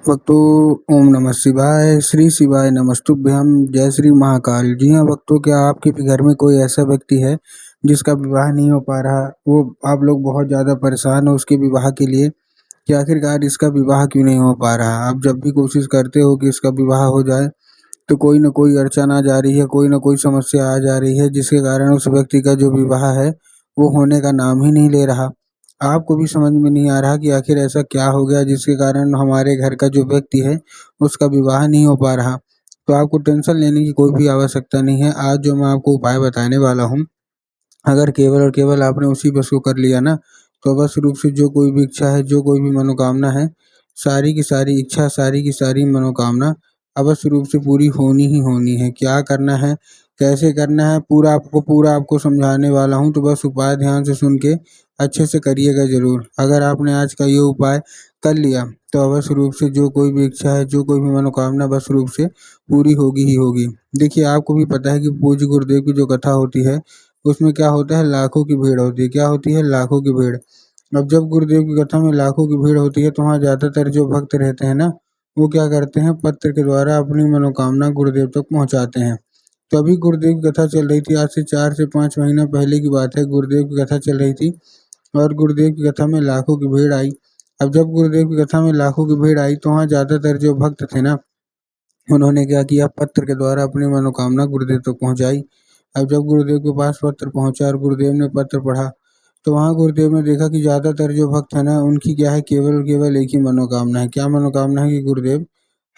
भक्तों, ओम नमः शिवाय, श्री शिवाय नमस्तुभ्यम, जय श्री महाकाल। जी हाँ भक्तों, क्या आपके भी घर में कोई ऐसा व्यक्ति है जिसका विवाह नहीं हो पा रहा? वो आप लोग बहुत ज़्यादा परेशान हो उसके विवाह के लिए कि आखिरकार इसका विवाह क्यों नहीं हो पा रहा? आप जब भी कोशिश करते हो कि इसका विवाह हो जाए तो कोई न कोई अड़चन आ जा रही है, कोई न कोई समस्या आ जा रही है, जिसके कारण उस व्यक्ति का जो विवाह है वो होने का नाम ही नहीं ले रहा। आपको भी समझ में नहीं आ रहा कि आखिर ऐसा क्या हो गया जिसके कारण हमारे घर का जो व्यक्ति है उसका विवाह नहीं हो पा रहा। तो आपको टेंशन लेने की कोई भी आवश्यकता नहीं है। आज जो मैं आपको उपाय बताने वाला हूँ, अगर केवल और केवल आपने उसी बस को कर लिया ना, तो अवश्य रूप से जो कोई भी इच्छा है, जो कोई भी मनोकामना है, सारी की सारी इच्छा, सारी की सारी मनोकामना अवश्य रूप से पूरी होनी ही होनी है। क्या करना है, कैसे करना है, पूरा आपको समझाने वाला हूँ, तो बस उपाय ध्यान से सुन के अच्छे से करिएगा ज़रूर। अगर आपने आज का ये उपाय कर लिया, तो अवश्य रूप से जो कोई भी इच्छा है, जो कोई भी मनोकामना अवश्य रूप से पूरी होगी ही होगी। देखिए, आपको भी पता है कि पूज्य गुरुदेव की जो कथा होती है, उसमें क्या होता है, लाखों की भीड़ होती है। क्या होती है? लाखों की भीड़। अब जब गुरुदेव की कथा में लाखों की भीड़ होती है तो वहाँ ज़्यादातर जो भक्त रहते हैं ना, वो क्या करते हैं, पत्र के द्वारा अपनी मनोकामना गुरुदेव तक पहुँचाते हैं। तो अभी गुरुदेव की कथा चल रही थी, आज से 4 से 5 महीना पहले की बात है, गुरुदेव की कथा चल रही थी और गुरुदेव की कथा में लाखों की भीड़ आई। अब जब गुरुदेव की कथा में लाखों की भीड़ आई तो वहाँ ज़्यादातर जो भक्त थे ना, उन्होंने क्या किया, पत्र के द्वारा अपनी मनोकामना गुरुदेव तक पहुँचाई। अब जब गुरुदेव के पास पत्र पहुँचा और गुरुदेव ने पत्र पढ़ा, तो वहाँ गुरुदेव ने देखा कि ज़्यादातर जो भक्त हैं ना, उनकी क्या है, केवल और केवल एक ही मनोकामना है। क्या मनोकामना है कि गुरुदेव,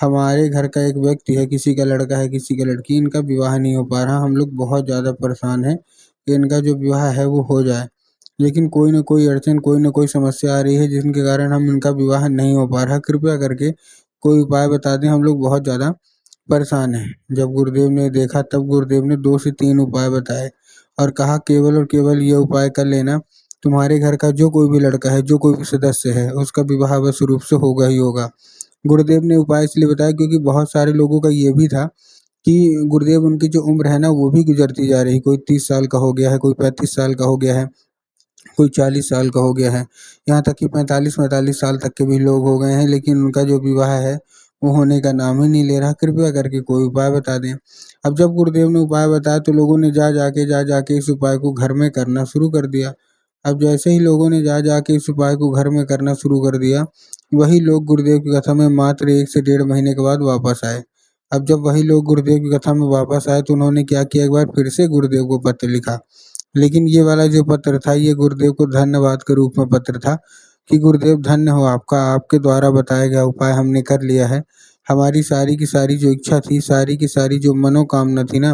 हमारे घर का एक व्यक्ति है, किसी का लड़का है, किसी की लड़की, इनका विवाह नहीं हो पा रहा। हम लोग बहुत ज़्यादा परेशान हैं कि इनका जो विवाह है वो हो जाए। लेकिन कोई न कोई अड़चन, कोई न कोई समस्या आ रही है जिनके कारण हम इनका विवाह नहीं हो पा रहा। कृपया करके कोई उपाय बता दें, हम लोग बहुत ज़्यादा परेशान हैं। जब गुरुदेव ने देखा तब गुरुदेव ने 2 से 3 उपाय बताए और कहा, केवल और केवल ये उपाय कर लेना, तुम्हारे घर का जो कोई भी लड़का है, जो कोई भी सदस्य है, उसका विवाह अवश्य रूप से होगा ही होगा। गुरुदेव ने उपाय इसलिए बताया क्योंकि बहुत सारे लोगों का ये भी था कि गुरुदेव, उनकी जो उम्र है ना वो भी गुजरती जा रही। कोई 30 साल का हो गया है, कोई 35 साल का हो गया है, कोई 40 साल का हो गया है, यहाँ तक कि 45-45 साल तक के भी लोग हो गए हैं, लेकिन उनका जो विवाह है वो होने का नाम ही नहीं ले रहा। कृपया करके कोई उपाय बता दें। अब जब गुरुदेव ने उपाय बताया तो लोगों ने जा जाके इस उपाय को घर में करना शुरू कर दिया। अब जैसे ही लोगों ने जा जाके इस उपाय को घर में करना शुरू कर दिया, वही लोग गुरुदेव की कथा में मात्र 1 से डेढ़ महीने के बाद वापस आए। अब जब वही लोग गुरुदेव की कथा में वापस आए तो उन्होंने क्या किया, एक बार फिर से गुरुदेव को पत्र लिखा। लेकिन ये वाला जो पत्र था, ये गुरुदेव को धन्यवाद के रूप में पत्र था कि गुरुदेव धन्य हो आपका, आपके द्वारा बताया गया उपाय हमने कर लिया है। हमारी सारी की सारी जो इच्छा थी, सारी की सारी जो मनोकामना थी ना,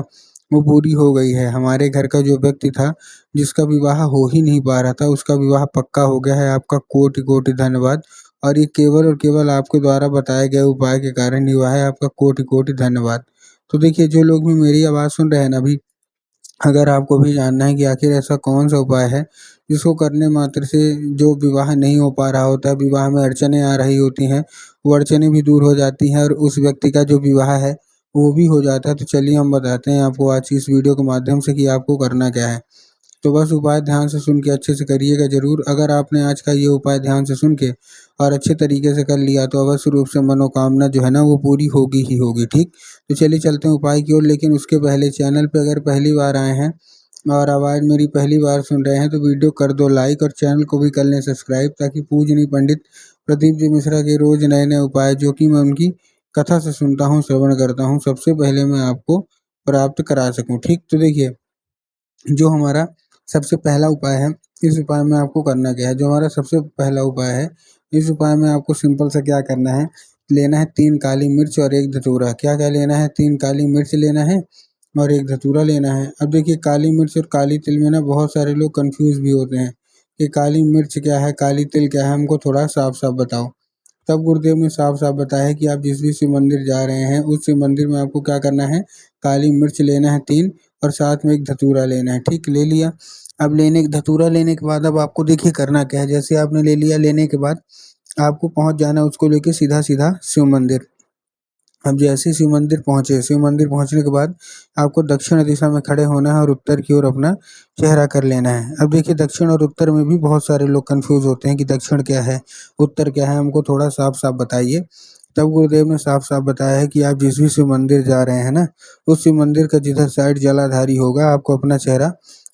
वो पूरी हो गई है। हमारे घर का जो व्यक्ति था, जिसका विवाह हो ही नहीं पा रहा था, उसका विवाह पक्का हो गया है। आपका कोटि-कोटि धन्यवाद। और ये केवल और केवल आपके द्वारा बताए गए उपाय के कारण ही हुआ है। आपका कोटि-कोटि धन्यवाद। तो देखिए, जो लोग भी मेरी आवाज़ सुन रहे हैं ना अभी, अगर आपको भी जानना है कि आखिर ऐसा कौन-सा उपाय है, जिसको करने मात्र से जो विवाह नहीं हो पा रहा होता है, विवाह में अड़चनें आ रही होती हैं, वो अड़चनें भी दूर हो जाती हैं और उस व्यक्ति का जो विवाह है, वो भी हो जाता है। तो चलिए हम बताते हैं आपको आज की इस वीडियो के माध्यम से कि आपको करना क्या है। तो बस उपाय ध्यान से सुन के अच्छे से करिएगा ज़रूर। अगर आपने आज का ये उपाय ध्यान से सुन के और अच्छे तरीके से कर लिया, तो अवश्य रूप से मनोकामना जो है ना वो पूरी होगी ही होगी, ठीक? तो चलिए चलते हैं उपाय की ओर, लेकिन उसके पहले चैनल पे अगर पहली बार आए हैं और आवाज़ मेरी पहली बार सुन रहे हैं, तो वीडियो कर दो लाइक और चैनल को भी कर लें सब्सक्राइब, ताकि पूजनीय पंडित प्रदीप जी मिश्रा के रोज़ नए-नए उपाय जो कि मैं उनकी कथा से सुनता हूँ, श्रवण करता हूँ, सबसे पहले मैं आपको प्राप्त करा सकूँ, ठीक? तो देखिए, जो हमारा सबसे पहला उपाय है, इस उपाय में आपको करना क्या है, जो हमारा सबसे पहला उपाय है, इस उपाय में आपको सिंपल सा क्या करना है, लेना है 3 काली मिर्च और 1 धतूरा। क्या-क्या लेना है? 3 काली मिर्च लेना है और 1 धतूरा लेना है। अब देखिए, काली मिर्च और काली तिल में ना बहुत सारे लोग कन्फ्यूज़ भी होते हैं कि काली मिर्च क्या है, काली तिल क्या है, हमको थोड़ा साफ-साफ बताओ। तब गुरुदेव ने साफ-साफ बताया है कि आप जिस भी शिव मंदिर जा रहे हैं, उस शिव मंदिर में आपको क्या करना है, काली मिर्च लेना है 3 और साथ में 1 धतूरा लेना है, ठीक? ले लिया। अब धतूरा लेने के बाद अब आपको देखिए करना क्या है, जैसे आपने ले लिया, लेने के बाद आपको पहुँच जाना है उसको लेके सीधा-सीधा शिव मंदिर। अब जैसे ही शिव मंदिर पहुँचे, शिव मंदिर पहुँचने के बाद आपको दक्षिण दिशा में खड़े होना है और उत्तर की ओर अपना चेहरा कर लेना है। अब देखिए, दक्षिण और उत्तर में भी बहुत सारे लोग कन्फ्यूज़ होते हैं कि दक्षिण क्या है, उत्तर क्या है, हमको थोड़ा साफ-साफ बताइए। तब गुरुदेव ने साफ साफ बताया है कि आप जिस भी शिव मंदिर जा रहे हैं ना, उस शिव मंदिर का जिधर साइड जलाधारी होगा आपको अपना चेहरा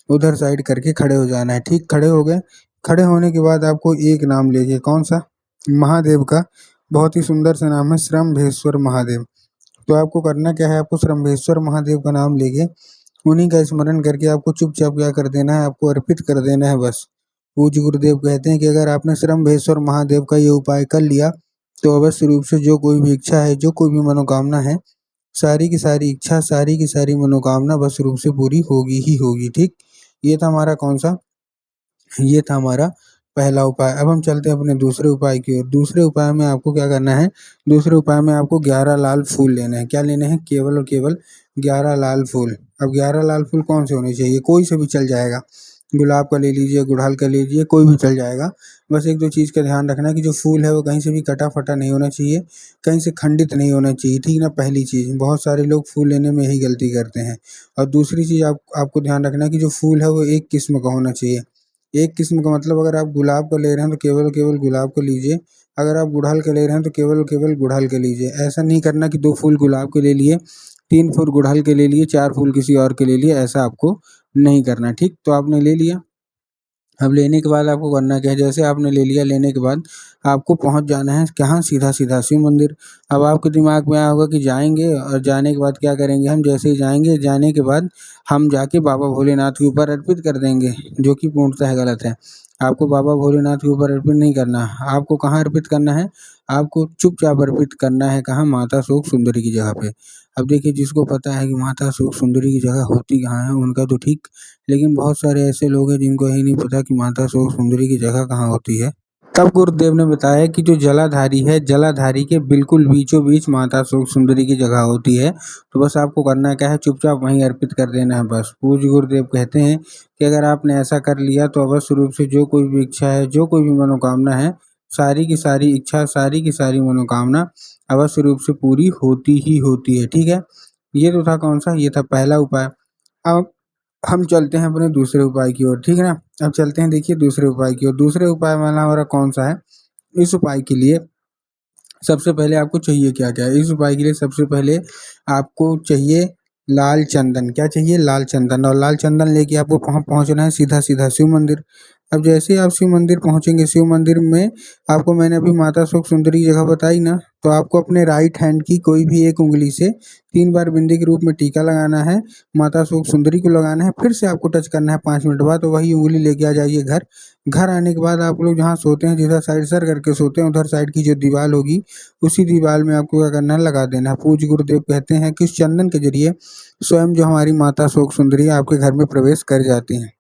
उधर साइड करके खड़े हो जाना है। ठीक, खड़े हो गए। खड़े होने के बाद आपको एक नाम लीजिए, कौन सा? महादेव का। बहुत ही सुंदर सा नाम है, श्रम्भेश्वर महादेव। तो आपको करना क्या है, आपको श्रम्भेश्वर महादेव का नाम लेके उन्हीं का स्मरण करके आपको चुपचाप क्या कर देना है, आपको अर्पित कर देना है बस। पूज्य गुरुदेव कहते हैं कि अगर आपने श्रम्भेश्वर महादेव का ये उपाय कर लिया तो अवश्य रूप से जो कोई भी इच्छा है, जो कोई भी मनोकामना है, सारी की सारी इच्छा, सारी की सारी मनोकामना बस रूप से पूरी होगी ही होगी। ठीक, ये था हमारा कौन सा, ये था हमारा पहला उपाय। अब हम चलते हैं अपने दूसरे उपाय की ओर। दूसरे उपाय में आपको क्या करना है, दूसरे उपाय में आपको 11 लाल फूल लेने हैं। क्या लेने हैं? केवल और केवल 11 लाल फूल। अब 11 लाल फूल कौन से होने चाहिए? कोई से भी चल जाएगा, गुलाब का ले लीजिए, गुड़हल का ले लीजिए, कोई भी चल जाएगा। बस एक दो चीज़ का ध्यान रखना है कि जो फूल है वो कहीं से भी कटा फटा नहीं होना चाहिए, कहीं से खंडित नहीं होना चाहिए। ठीक ना, पहली चीज़। बहुत सारे लोग फूल लेने में यही गलती करते हैं। और दूसरी चीज़ आपको ध्यान रखना है कि जो फूल है वो एक किस्म का होना चाहिए। एक किस्म का मतलब अगर आप गुलाब का ले रहे हैं तो केवल और केवल गुलाब का लीजिए, अगर आप गुड़हल का ले रहे हैं तो केवल और केवल गुड़हल का लीजिए। ऐसा नहीं करना कि 2 फूल गुलाब के ले लिए, 3 फूल गुड़हल के ले लिए, 4 फूल किसी और के ले लिए, ऐसा आपको नहीं करना। ठीक, तो आपने ले लिया। अब लेने के बाद आपको करना क्या है, जैसे आपने ले लिया, लेने के बाद आपको पहुंच जाना है कहाँ, सीधा सीधा शिव मंदिर। अब आपके दिमाग में आया होगा कि जाएंगे और जाने के बाद क्या करेंगे हम, जैसे ही जाएंगे, जाने के बाद हम जाके बाबा भोलेनाथ के ऊपर अर्पित कर देंगे, जो कि पूर्णतः गलत है। आपको बाबा भोलेनाथ के ऊपर अर्पित नहीं करना। आपको कहाँ अर्पित करना है, आपको चुपचाप अर्पित करना है, कहाँ? माता शोक सुंदरी की जगह पे। अब देखिए, जिसको पता है कि माता शोक सुंदरी की जगह होती कहाँ है उनका तो ठीक, लेकिन बहुत सारे ऐसे लोग हैं जिनको यही नहीं पता कि माता शोक सुंदरी की जगह कहाँ होती है। तब गुरुदेव ने बताया कि जो जलाधारी है, जलाधारी के बिल्कुल बीचों बीच माता शोक सुंदरी की जगह होती है। तो बस आपको करना क्या है, चुपचाप वहीं अर्पित कर देना है बस। पूज्य गुरुदेव कहते हैं कि अगर आपने ऐसा कर लिया तो अवश्य रूप से जो कोई भी इच्छा है, जो कोई भी मनोकामना है, सारी की सारी इच्छा, सारी की सारी मनोकामना अवश्य रूप से पूरी होती ही होती है। ठीक है, ये तो था कौन सा, ये था पहला उपाय। अब हम चलते हैं अपने दूसरे उपाय की ओर। ठीक है ना, अब चलते हैं, देखिए दूसरे उपाय की ओर। दूसरे उपाय वाला हमारा कौन सा है? इस उपाय के लिए सबसे पहले आपको चाहिए क्या क्या है? इस उपाय के लिए सबसे पहले आपको चाहिए लाल चंदन। क्या चाहिए? लाल चंदन। और लाल चंदन लेके आपको पहुंचना है सीधा सीधा शिव मंदिर। अब जैसे ही आप शिव मंदिर पहुंचेंगे, शिव मंदिर में आपको, मैंने अभी माता शोक सुंदरी की जगह बताई ना, तो आपको अपने राइट हैंड की कोई भी एक उंगली से 3 बार बिंदी के रूप में टीका लगाना है, माता शोक सुंदरी को लगाना है, फिर से आपको टच करना है 5 मिनट बाद, तो वही उंगली लेके आ जाइए घर। घर आने के बाद आप लोग जहाँ सोते हैं, जिधर साइड सर करके सोते हैं, उधर साइड की जो दीवार होगी, उसी दीवार में आपको क्या करना है, लगा देना है। पूज्य गुरुदेव कहते हैं कि इस चंदन के जरिए स्वयं जो हमारी माता शोक सुंदरी है आपके घर में प्रवेश कर जाती हैं।